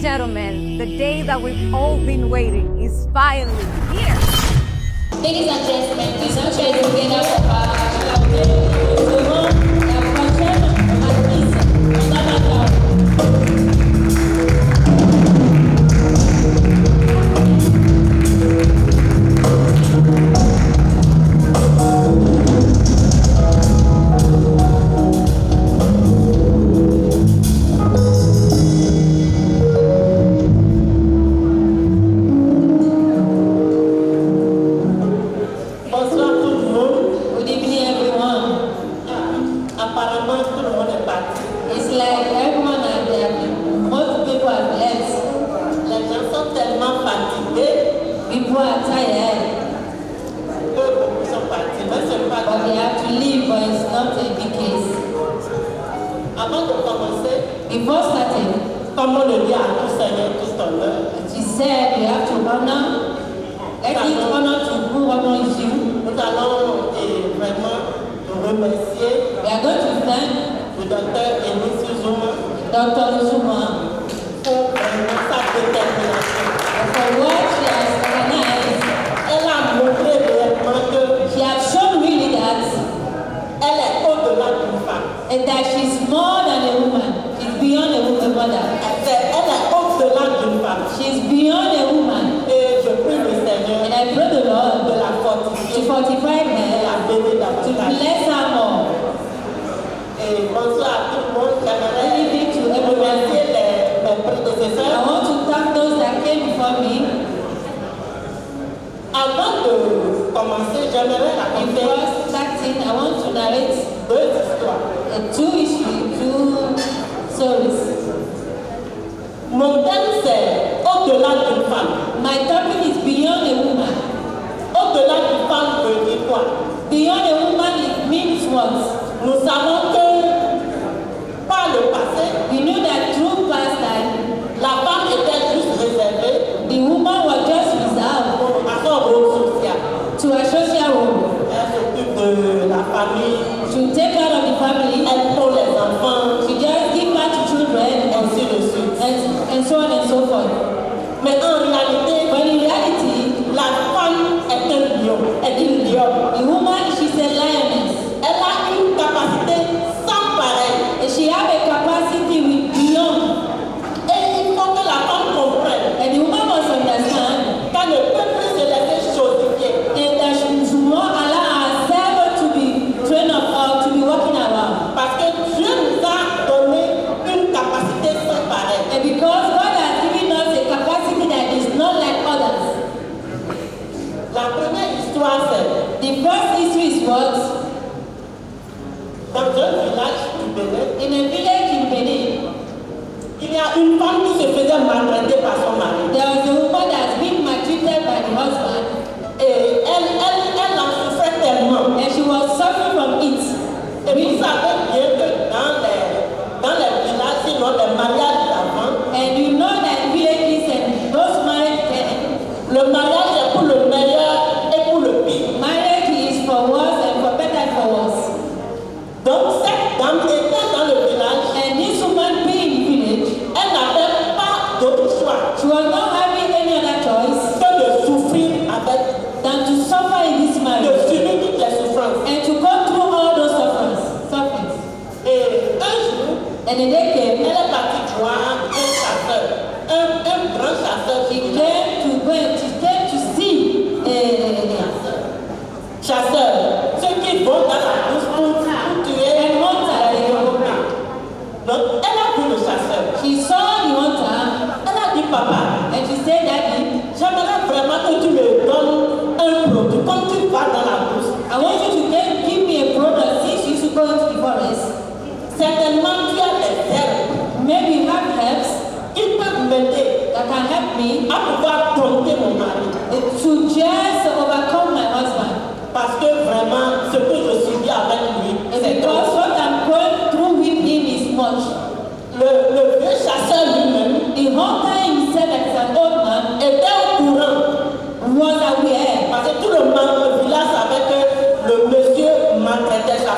gentlemen, the day that we've all been waiting is finally here. Ladies and gentlemen, please put your hands together for our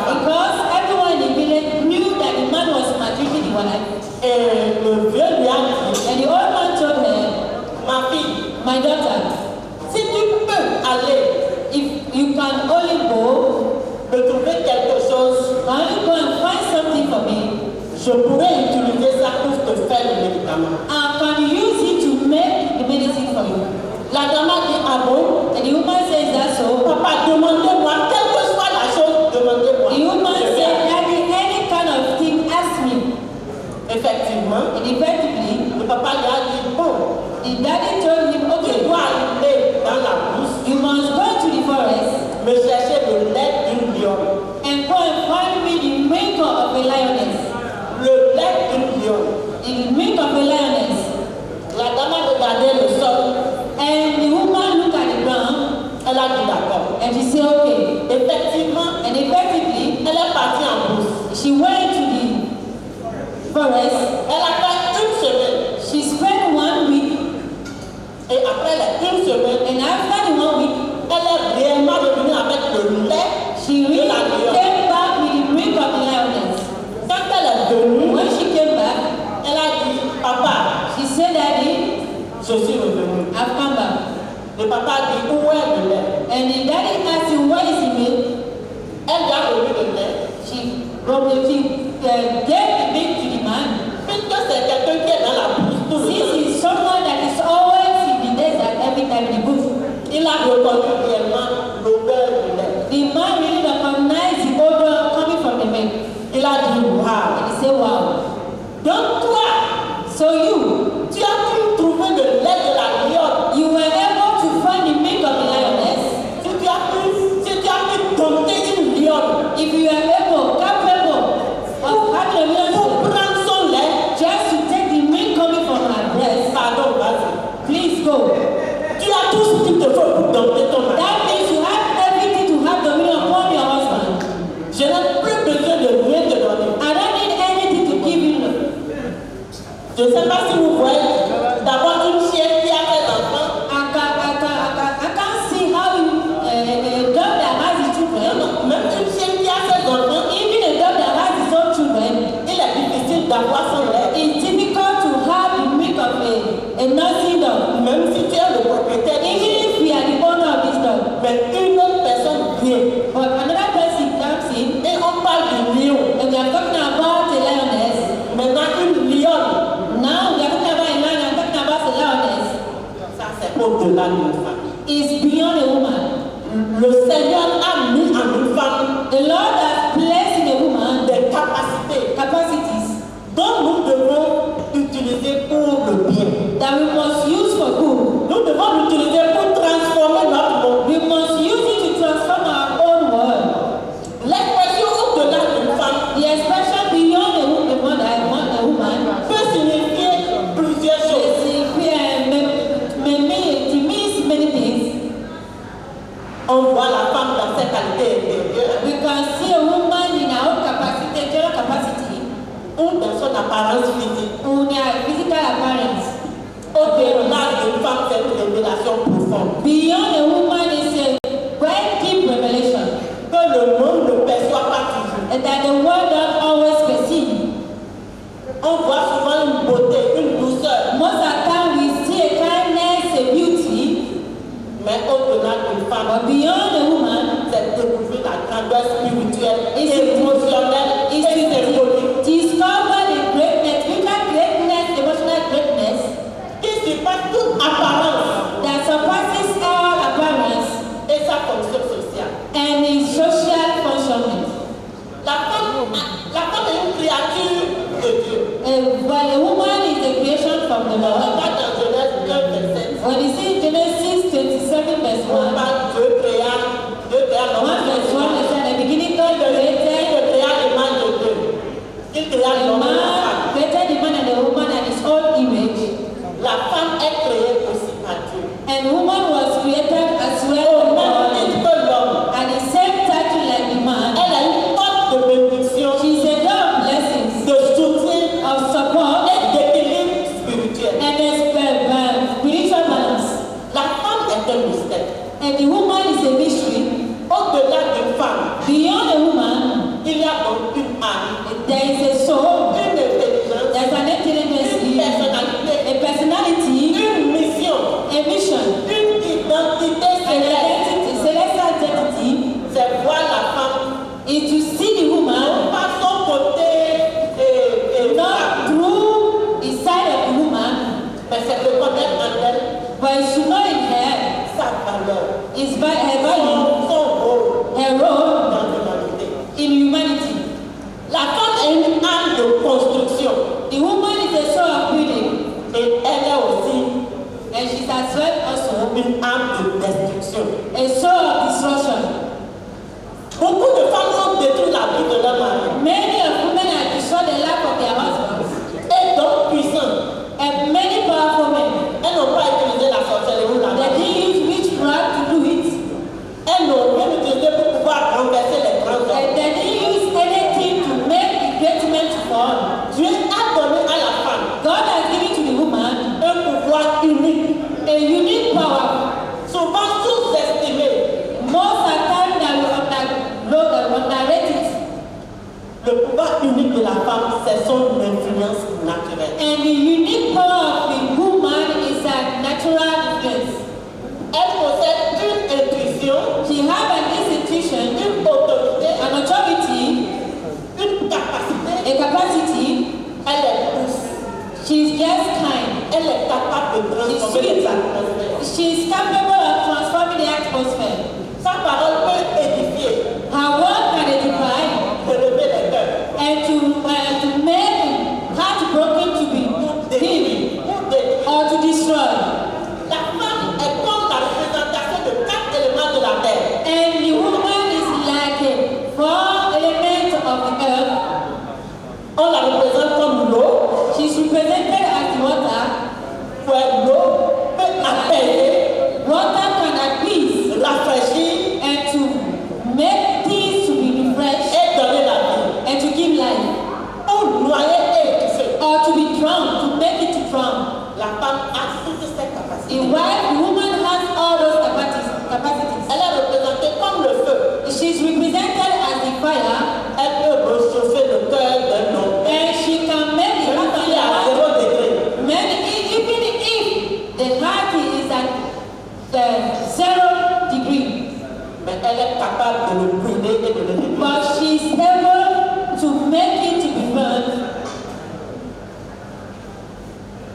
Because everyone in the village knew that the man was maltreating the one wife. Et le vieux lui a dit, And the old man told her, ma fille, my daughter, si tu peux aller if you can only go, me trouver quelque chose, only go and find something for me, je pourrais utiliser ça pour te faire le médicament. I can use it to make the medicine for you. La dame a dit, ah bon? And the woman says, that's so. Papa, demandez-moi, quelle que soit la chose, demandez-moi. The woman Je vais said, aller. Daddy, any kind of thing, ask me. Effectivement, And effectively, le papa lui a dit, bon, the daddy told him, tu okay, dois aller dans la brousse, you must go to the forest me chercher le lait d'une lionne. and go and find me the milk of a lioness. Le lait d'une lionne. The milk of a lioness. La dame a regardé le sol, And the woman looked at the ground elle a dit d'accord. and she said, okay. Effectivement, And effectively, elle est partie en brousse. she went to the forest. Elle a fait une semaine. She spent 1 week. Et après les une semaine, And after the 1 week, elle est réellement revenue avec le lait she de really la lionne. came back with the milk of the lioness. Quand elle est venue, When she came back, elle a dit, papa, she said, Daddy, je suis revenue. I've come back. Le papa a dit, où est le lait? And the daddy asked him, where is the milk? Elle lui a remis le lait. She gave the milk to the man. Puisque c'est quelqu'un qui est dans la brousse tout le temps, This is someone that is always in the desert every time in the bush. il a reconnu réellement l'odeur du lait. The man really recognized the odor coming from the milk. Il a dit, And waouh. he said, wow. Donc toi, So you tu as pu trouver le lait de la lionne. were able to find the milk of the lioness. Si tu as pu dompter une lionne If you are capable of having a pour relationship, prendre son lait, just to take the milk coming from her breast, pardon, vas-y. please go. Tu as tout ce qu'il te faut pour dompter ton mari. That means you have everything to have dominion upon your husband. Je n'ai plus besoin de rien te donner. I don't need anything to give you. Je ne sais pas si vous voyez d'avoir une chienne qui a fait enfants. I can't see how a dog that has his children, Même une chienne qui a fait enfants, even a dog that has his own children, il est difficile d'avoir son lait. it's difficult to have the milk of a nursing dog. Même si tu es le propriétaire, Even if we are the owner of this dog. mais une autre personne vient But another person comes in, et on parle du lion. and we are talking about a lioness. Maintenant, une lionne, Now we are talking about a lion, I'm talking about a lioness. ça c'est au-delà d'une femme. It's beyond a woman. Le Seigneur a mis en une femme The Lord has placed in a woman des capacités capacities dont nous devons utiliser pour le bien. that we must use for good. Nous devons l'utiliser pour transformer notre monde. We must use it to transform our own world. L'expression au-delà d'une femme The expression beyond a woman, a woman, peut signifier plusieurs choses. it means many things. On voit la femme dans ses qualités intérieures We can see a woman in her own capacity, general capacity, ou dans son apparence physique. in her physical appearance. Au-delà d'une femme, c'est une révélation profonde. Beyond a woman is a quite deep revelation Que le monde ne perçoit pas toujours. and that the world don't always perceive. On voit souvent une beauté, une douceur, Most of the time we see a kindness, a beauty, mais au-delà d'une femme, but beyond a woman c'est découvrir la grandeur spirituelle, is émotionnelle et symbolique to discover the greatness, spiritual greatness, emotional greatness qui surpasse toute apparence that surpasses all appearance et sa fonction sociale. and its social functioning. La femme est une créature de Dieu. While a woman is a creation from the On Lord, va dans Genèse 1, verset 7. when you see Genesis 27 verse On 1, parle Dieu créa l'homme. 1 verse 1 is at the beginning God Il created créa l'image de Dieu. Il créa the l'homme et la man, femme. created the man and the woman and his own image. La femme est créée aussi par Dieu. And woman was created as Au well même as titre que l'homme, at the same title like the man. elle a une porte de bénédiction, She's a door of blessings, de soutien of support, et d'équilibre spirituel. and a spiritual balance. La femme est un mystère. And the woman is a mystery. Au-delà d'une femme, Beyond a woman, il y a donc une âme, there is a soul, une arme de destruction. a sword of destruction. Beaucoup de femmes ont détruit la vie de leur mari. Many of women have destroyed the life of their husbands. Et donc puissants. And many powerful men. Elles n'ont pas utilisé la sorcellerie ou la They magie. didn't use witchcraft to do it. Elles n'ont rien utilisé pour pouvoir renverser les grands And hommes. they didn't use anything to make the great men to fall. Dieu a donné à la femme God has given to the woman un pouvoir unique, a unique power. souvent sous-estimé. Most of the time that we underrate it. Le pouvoir unique de la femme, c'est son influence naturelle. And the unique power of the woman is a natural influence. Elle possède une intuition, She has an institution, une autorité, an authority, une capacité. a capacity. Elle est douce. She's just kind. Elle est capable de transformer les atmosphères. She's capable of transforming the atmosphere. Sa parole peut édifier, Her word can edify relever les cœurs, and to make heartbroken to be healed pour détruire. or to destroy. La femme est comme la représentation de 4 éléments de la terre. And the woman is like four elements of the earth. On la représente comme l'eau, She's represented as the water. où l'eau peut apaiser, Water can appease rafraîchir and to make things to be refreshed et donner la vie. and to give life. Ou noyer et étouffer. Or to be drowned, to make it to drown. La femme a toutes ces capacités. The woman has all those capacities. Elle est représentée comme le feu. She's represented as the fire, Elle peut réchauffer le cœur d'un homme. and she can make the Même heart of s'il est the à heart. 0 degré. Even if the heart is at the 0 degree, Mais elle est capable de le brûler et de le détruire. but she's able to make it to be burned,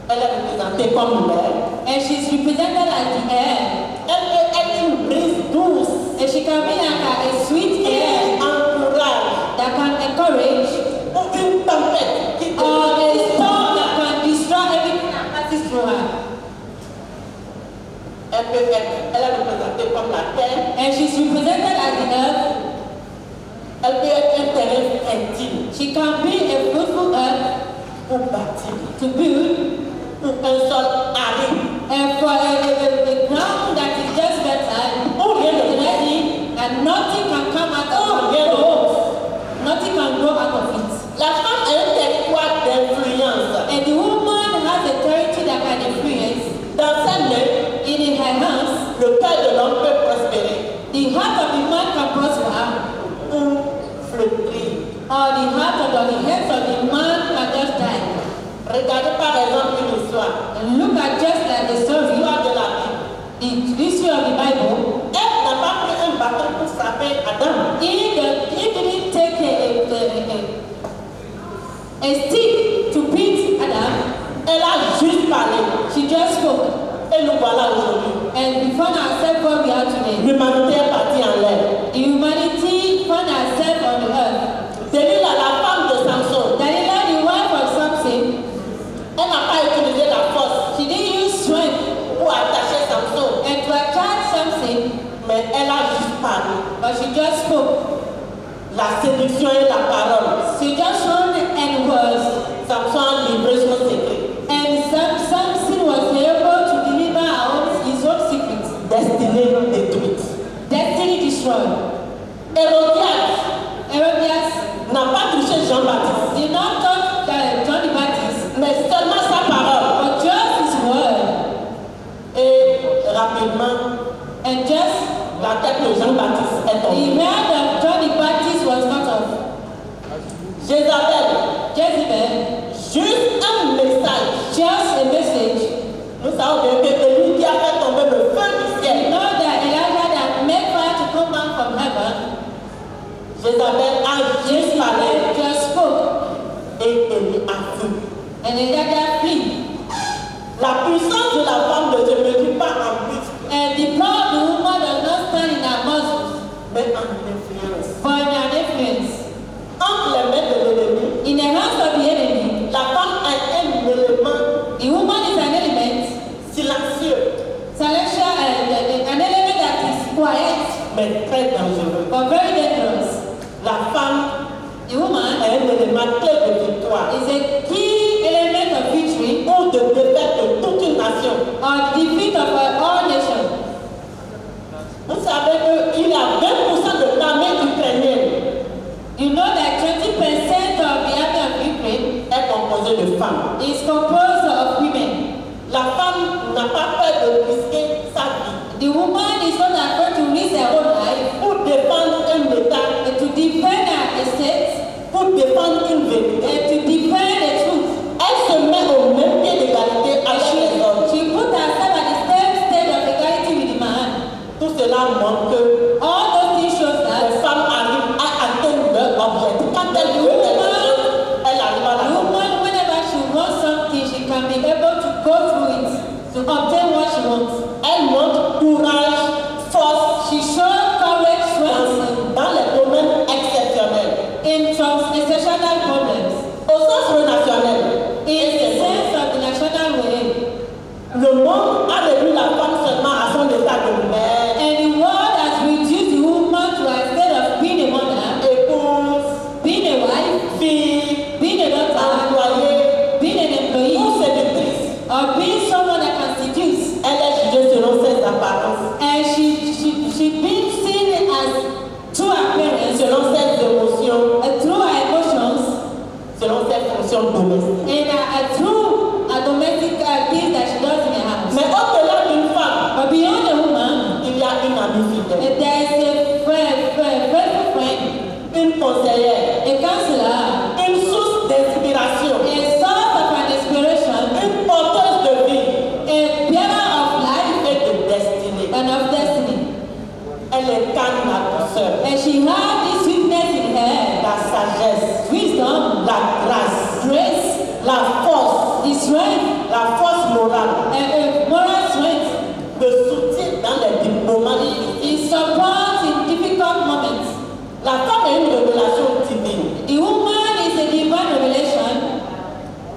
Elle est représentée comme l'air. and she's represented as the air, Elle peut être une brise douce and she can be like a sweet qui air encourage. that can encourage, Ou une tempête qui or a détruit. storm that can destroy everything that passes through her. Elle est représentée comme la terre. And she's represented as the earth. Elle peut être un terrain fertile She can be a fruitful earth pour bâtir. to build, Ou un sol aride. and for a ground that is just fertile, Ou rien de vrai. ready, and nothing can come out Ou of rien de it. vrai. Nothing can grow out of it. La femme a un territoire d'influence. And the woman has a territory that can influence. Dans sa main, In her hands, le cœur de l'homme peut prospérer the heart of the man can prosper, ou flétrir. or the heart of the head of the man can just die. Regardez par exemple une histoire. And look at just like the story, L'histoire de la Bible. the history of the Bible. Elle n'a pas pris un bâton pour frapper Adam. He didn't take a stick to beat Adam. Elle a juste parlé. She just spoke. Et nous voilà aujourd'hui. And we found ourselves where we are today. L'humanité est partie en l'air. The humanity found ourselves on the earth. Delilah, la femme de Samson, Delilah, the wife of Samson, elle n'a pas utilisé la force she didn't use strength pour attacher Samson, and to attack Samson, mais elle a juste parlé. but she just spoke. La séduction et la parole. She just ran and was, Samson a livré son secret. and Samson was able to deliver his own secrets. Destinée détruite. Destiny destroyed. Hérodiade Herodias n'a pas touché Jean-Baptiste, did not touch John the Baptist, mais seulement sa parole. but just his word. Et rapidement, And just la tête de Jean-Baptiste est the tombée. head of John the Baptist was cut off. Jézabel, Jezebel, juste un message. just a message. Nous savons bien que c'est lui qui a fait tomber le feu du You ciel. know that Elijah that made fire to come down from heaven, Jézabel a juste parlé Jezebel just spoke, et Élie a fui. and Elijah flee. La puissance de la femme ne se mesure pas en muscle, And the power of the woman does not stand in her muscles, mais en influence. but in her influence. Entre les mains de l'ennemi, In the hands of the enemy, la femme a un élément the woman is an element, silencieux celestial, femmes. is composed of women. La femme n'a pas peur de risquer sa vie The woman is not afraid to risk her own life pour défendre un État, and to defend her estate pour défendre une vérité. and to defend the truth. Elle se met au même pied d'égalité avec les hommes. She put herself at the same stage of equality with the man. Tout cela montre que All those things shows that les femmes arrivent à atteindre leur objectif. Quand elles veulent quelque chose, elles arrivent à the la woman, whenever she wants something, she can be able to go through it to obtain what she wants. Elle montre courage, force She shows courage, strength dans les domaines exceptionnels. in exceptional problems. Au sens relationnel, In the sense of the national way, le monde a réduit la femme seulement à son état de mère, and the world has reduced the woman to a state of being a mother, épouse, being a wife, fille, being a daughter, employée being an ou employee, séductrice. or being someone that can seduce. Elle est jugée selon ses apparences, And she being seen as through her parents, selon ses émotions, through her emotions, selon ses fonctions domestiques. and through her domestic things that she does in the house. Mais au-delà d'une femme, But beyond a woman, il y a une amie fidèle, there is a faithful friend, une conseillère, a counselor, une source d'inspiration, a source of an inspiration, une porteuse de vie a bearer of life et de destinée. and of destiny. Elle incarne la douceur, And she had this sweetness in her, la sagesse, wisdom, la grâce, grace, la force, the strength, la force morale, and moral strength, le soutien dans les moments difficiles. the support in difficult moments. La femme est une révélation divine. The woman is a divine revelation,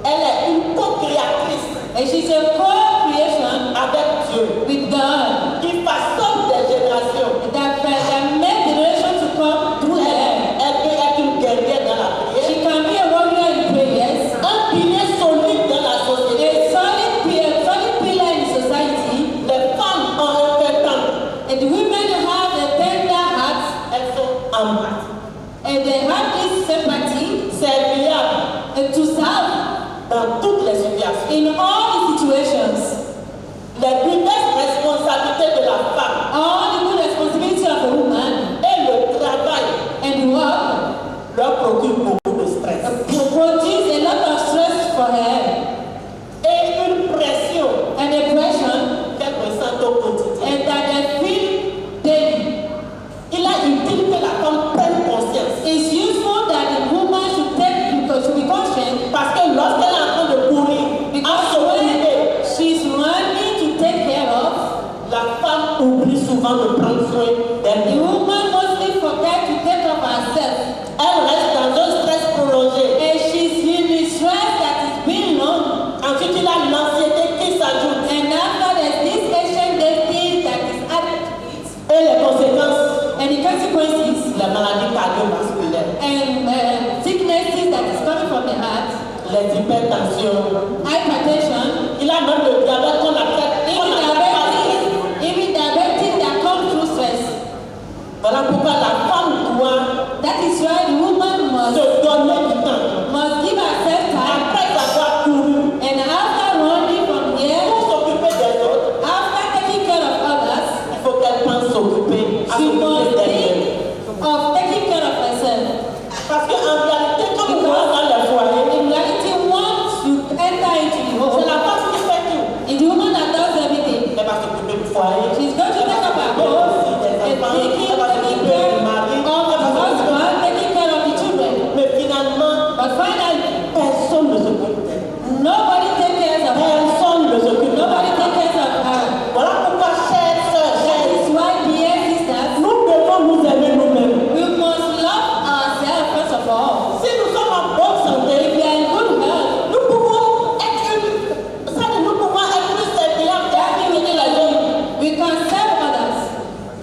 Elle est une co-créatrice and she's a co-creation avec Dieu with God qui façonne des générations. that made the relation to come through her. Elle peut être une guerrière dans la prière, She can be a warrior in prayers, un pilier solide dans la a société. solid pillar in society, Les femmes ont un cœur tendre. and the women have a tender heart, Elles sont empathiques, and they have this sympathy serviables to serve dans toutes les situations. in all the situations. Les diverses responsabilités de la femme All the good responsibility of a woman et le travail and the work leur procurent beaucoup de stress produce a lot of stress for her et une pression and depression, qu'elle ressent au quotidien. and that they feel daily. Il est utile que la femme prenne conscience It's useful that the woman should be conscious, parce que lorsqu'elle est en train de courir à because s'occuper, when she's running to take care of, la femme oublie souvent de prendre soin the d'elle. woman mostly forget to take care of herself, Elle reste dans un stress prolongé. and she's in the stress that is being long. Ensuite, il y a l'anxiété qui s'ajoute And after there's this ancient destiny that is added to it, et les conséquences, and the consequences, les maladies cardiovasculaires, and sicknesses that is coming from the heart, les hypertensions. hypertension, Il y a même le diabète qu'on appelle even diabetes that come through stress. Voilà pourquoi la femme doit That is why the woman se donner du temps. must give herself time, Après avoir couru and after running from here, pour s'occuper des autres, after taking care of others, il faut qu'elle pense s'occuper, à she must s'occuper d'elle-même. think of taking care of herself. Parce qu'en réalité, quand vous voyez dans les foyers, In reality, once you enter into the c'est home, la femme qui fait tout. it's the woman that does everything. Elle va s'occuper du foyer, She's going to take up her home, des and enfants, elle va taking s'occuper care du of mari, the husband, taking care of the children. mais finalement, But finally, personne ne s'occupe d'elle. nobody takes care of her. Personne ne s'occupe de Nobody elle. takes care of her. Voilà pourquoi, chères sœurs, That chers, is why, dear sisters, nous devons nous aimer nous-mêmes. we must love ourselves first of all. Si nous sommes en bonne If santé, we are in good health, nous pouvons être plus serviables d'activité les autres. we can serve others.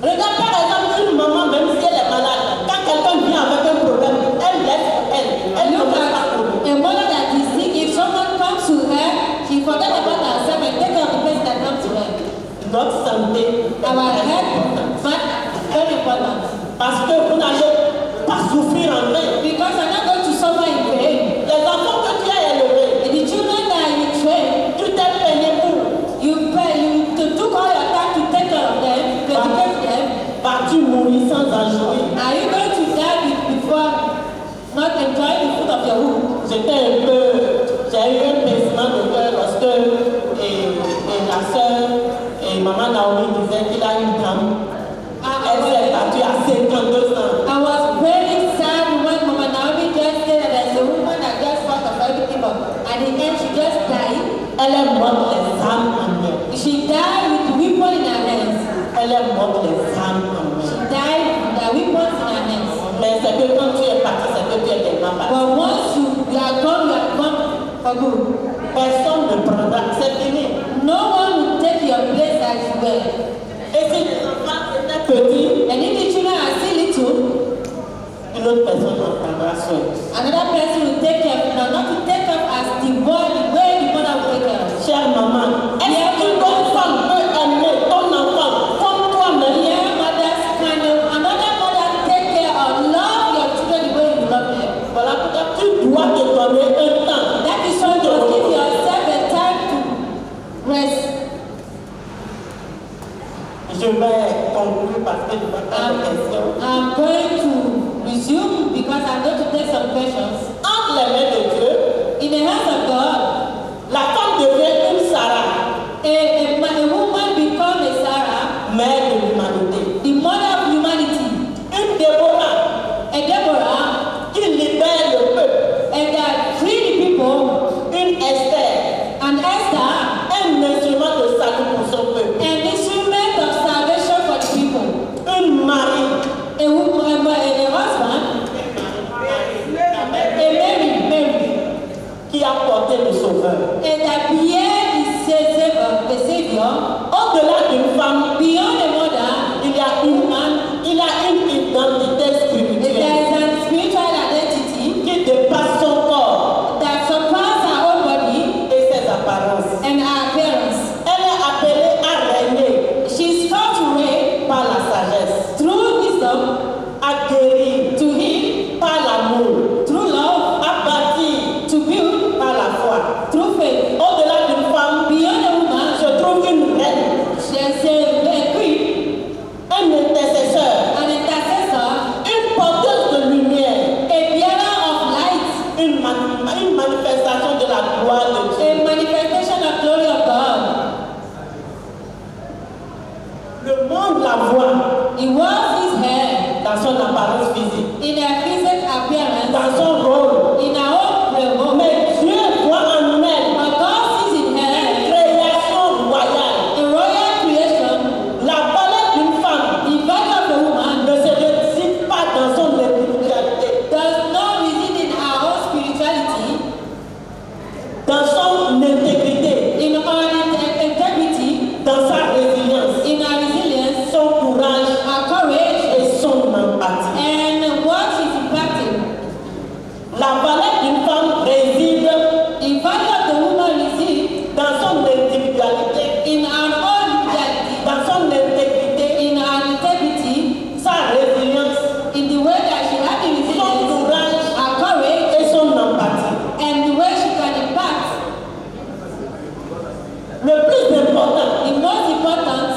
Regarde par exemple une maman, même si elle est malade, quand quelqu'un vient avec un problème, elle laisse elle. Elle ne Look fait pas pour at a mother that is sick. If someone comes to her, she forget about herself and take care of the person that comes to her. notre santé. Our health matter, very important. Parce que vous n'allez pas souffrir en vain. Because I'm not going to suffer in pain. Les enfants que tu as élevés, And the children the end, she just died. Elle est morte les âmes en main. She died with the weapon in her hands. Elle est morte les âmes en main. She died with the weapons in her hands. Mais c'est que quand tu es parti, c'est que tu es tellement parti. But once you are gone for good. Personne ne prendra, c'est fini. No one will take your place as you were. Et si les enfants étaient petits, And if the children are still little, une autre personne en prendra soin. another person will take care of, not to take up as the boy, the way the mother will take care of. Chère maman, est-ce qu'une bonne femme peut aimer ton enfant comme toi-même? Dear mothers, can another mother take care of, love your children the way you love them? Voilà pourquoi tu dois te donner un temps. That is why you give yourself a time to rest. Je vais conclure parce que je vais faire des questions. I'm going to resume because I'm going to take some questions. Entre les mains de Dieu, In the hands of God, la femme devient une Sarah, a woman becomes a Sarah, mère de l'humanité. the mother of humanity, Une Déborah a Deborah, qui libère le peuple. and that free the people, Une Esther, and Esther, un instrument de salut pour son peuple. an instrument of salvation for the people. Une Marie, A woman, a husband, a Mary, qui a porté le Sauveur. and that beyond the Savior, Au-delà d'une femme, beyond the mother, il y a une identité spirituelle there is a spiritual identity qui dépasse son corps that surpasses our own body et ses apparences. and our appearance. Elle est appelée à régner She is taught to reign par la sagesse, through wisdom, à guérir to heal, par l'amour, through love, à bâtir to build, par la foi. through faith. Au-delà d'une femme, Beyond a woman, se trouve une reine, she is a queen, un intercesseur, an intercessor, une porteuse de lumière, a bearer of light, une manifestation de la gloire de Dieu. a manifestation of glory of God. Le monde la voit He was his hair dans son apparence physique, in her physical appearance, dans son rôle. in her own role. Mais Dieu voit en elle But God sees in her création royale. a royal creation. La valeur d'une femme The value of a woman ne se réside pas dans son individualité, does not reside in our own spirituality, dans son intégrité, in our integrity, dans sa résilience, in our resilience, son courage our courage, et son empathie. and what she's impacting. La valeur d'une femme réside The value of the woman resides dans son individualité, in our own individuality, dans son intégrité, in our integrity, sa résilience, in the way that she has the son resilience, courage our courage, et son empathie. and the way she can impact. Le plus important The most important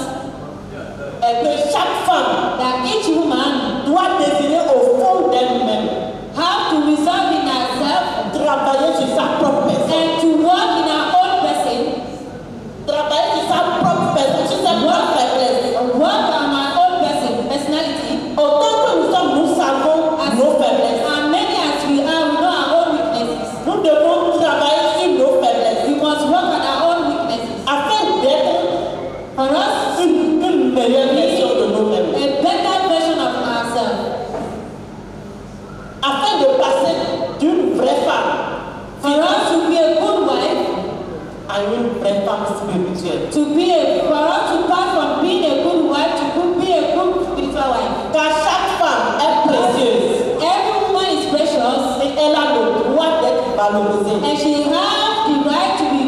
est que chaque femme that each woman doit désirer au fond d'elle-même have to resolve in herself travailler sur sa propre personne, and to work in her own person, travailler sur sa propre personne, sur ses propres faiblesses. work on her own personality. Autant que nous savons nos faiblesses. As many as we are, we know our own weaknesses. Nous devons travailler sur nos faiblesses We must work on our own weaknesses afin d'être for us une meilleure version de nous-mêmes, a better version of ourselves, afin de passer d'une vraie femme for us to be a good wife, à une vraie femme spirituelle. for us to pass from being a good wife to be a good spiritual wife. Car chaque femme est précieuse Every woman is precious, et elle a le droit d'être valorisée and she has the right to be,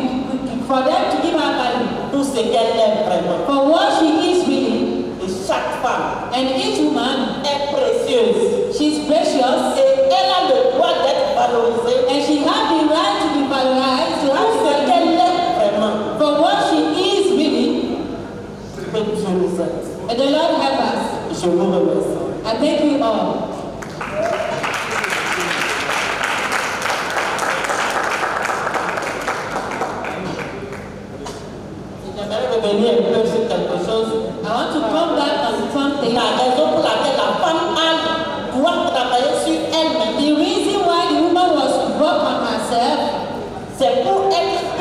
for them to give her value pour ce qu'elle est vraiment. for what she is really. Et chaque femme And each woman, est précieuse she's precious, et elle a le droit d'être valorisée and she has the right to be valorized, to have pour ce value qu'elle est vraiment. for what she is really. Que Dieu nous aide. And the Lord help us. Je vous remercie. I thank you all. J'aimerais revenir un peu sur quelque chose. I want to come back on something. La raison pour laquelle la femme doit travailler sur elle-même, The reason why the woman was to work on herself c'est pour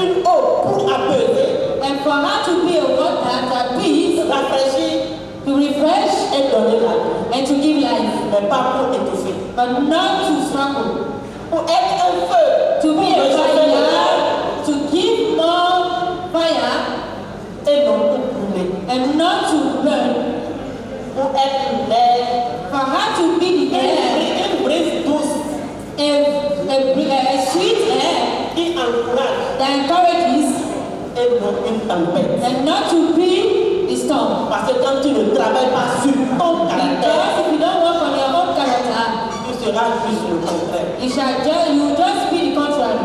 une eau pour apaiser, And for her to be a water that peace, rafraîchir to refresh, et donner la vie, and to give life, mais pas pour étouffer. but not to struggle. Pour être un feu, To pour be a réchauffer le fire, feu, to give more fire, et non pour brûler. and not to burn. Pour être l'air, For her to be the air, une brise douce a sweet air qui encourage that encourages, et non une tempête. and not to be the storm. Parce que quand tu ne travailles pas sur ton caractère, Because if you don't work on your own character, tu seras juste le contraire. you will just be the contrary.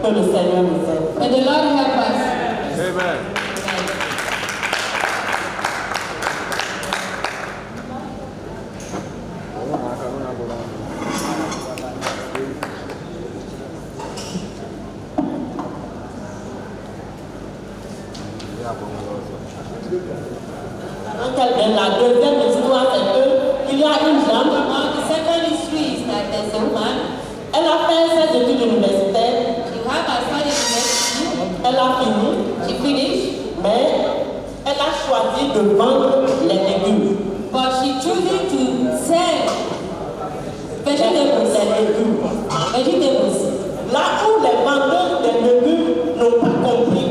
Que le Seigneur nous aide. May the Lord help us. Amen. La deuxième histoire, c'est qu'il y a une femme, The second history is that there's a woman, elle a fait ses études universitaires, she had her study university, elle a fini, she finished, mais elle a choisi de vendre les légumes. but she choosing to sell Les vegetables. légumes. Là où les vendeurs des légumes n'ont pas compris,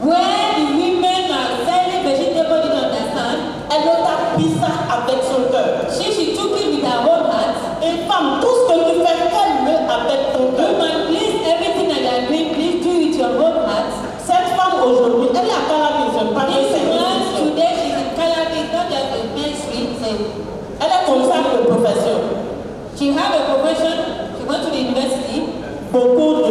Where the women are selling vegetables didn't understand, elle a pris ça avec son cœur. she took it with her own heart. Et femme, tout ce que tu fais, fais-le avec ton cœur. Woman, please, everything that you are doing, please do it with your own heart. Cette femme aujourd'hui, elle est à Calabi, c'est pas This une woman institution. today, she's in Calabi, it's not just a main street. Elle est comme ça de profession. She had a profession, she went to the university. Beaucoup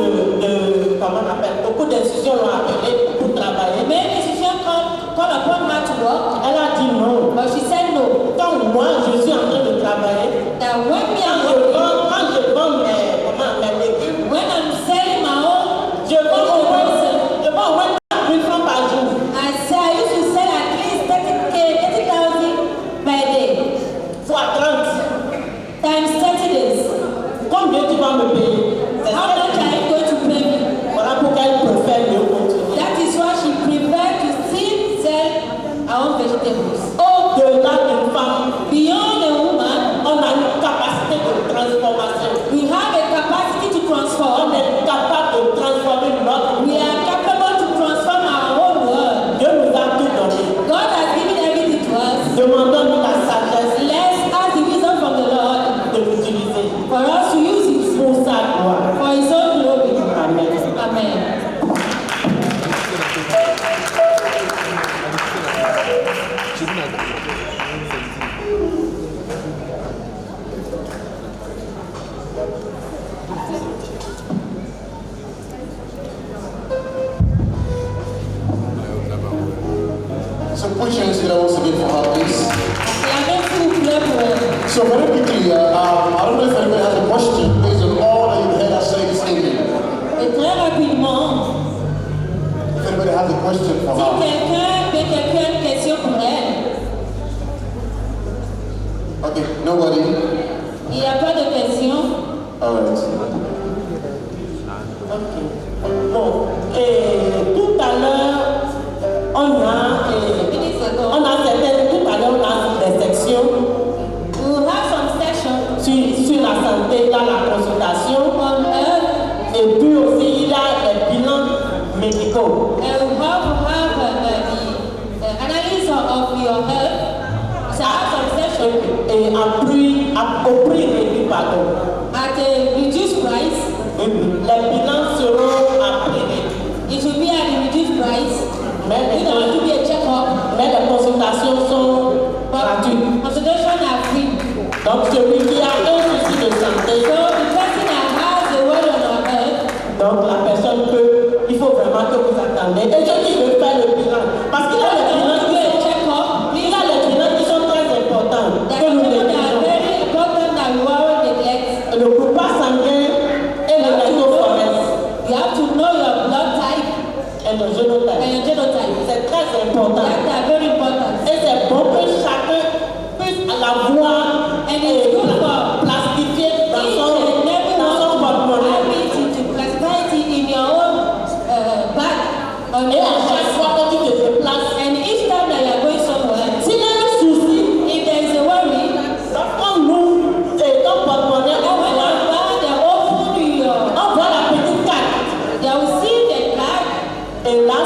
comment on appelle, beaucoup d'institutions l'ont appelée pour travailler. Many institutions call upon her to work, Elle a dit non. but she said no. Quand moi, je suis en train de travailler, That when me quand I'm je working, vends mes légumes, when I'm selling my own, je vends au moins 4 000 francs par jour. I say I used to sell at least 30,000 per day, Fois 30. times 30 days. Combien tu vas me payer? C'est How much ça. are you going to pay me? Voilà pourquoi elle préfère mieux continuer. That is why she preferred to still sell her own vegetables. Au-delà d'une femme, Beyond a woman, on a une capacité de transformation. we have a capacity to On transform. est capable de transformer notre We monde. are capable to transform our whole world. Dieu nous a tout donné. God has given everything to us. Demandons-nous la sagesse Let's ask the wisdom from the Lord de l'utiliser for us to use it pour sa gloire. for His own glory. Amen. Amen. So put your hands together once again for her, please. Et avec s'il vous plaît pour elle. So very quickly, I don't know if anybody has a question based on all that you've heard us say this evening. Et très rapidement, If anybody has a question for si her. quelqu'un a une question pour elle, Okay, nobody? il n'y a pas de question. All right. Bon, et tout à l'heure, on a certaines, tout à l'heure, on a des sections We will have some sessions sur la santé, dans la consultation, on earth, et puis aussi il y a les bilans médicaux. and we have the analysis of your health. So I have some sessions Et au prix réduit, pardon. at a reduced price. Les bilans seront à prix réduit. It will be at a reduced price. Mais You don't have to be a checkup, les consultations sont gratuites. but consultations are free. Donc celui qui a un souci de santé, So the person that has a word on our health, donc la personne peut, il faut vraiment que vous attendez. Et ceux qui veulent faire le bilan, parce qu'il y a les bilans do qui a sont, checkup, il please. y a les bilans qui sont très importants. There Que are nous people that are négligeons. very important that we won't neglect. Le groupe sanguin et le métophoresce You have to know your blood type et le and génotype. your genotype. C'est très important. That are very important. Et c'est bon que chacun puisse l'avoir And et it's good for plastifier dans each son and everyone porte-monnaie. have it to classify it in your own on Et à chaque fois que tu te déplaces, and each time that you are going somewhere, s'il y a un souci, if there is a worry, lorsqu'on ouvre ton porte-monnaie, and when you buy, they open your, on voit la petite carte. they will see the card, Et là,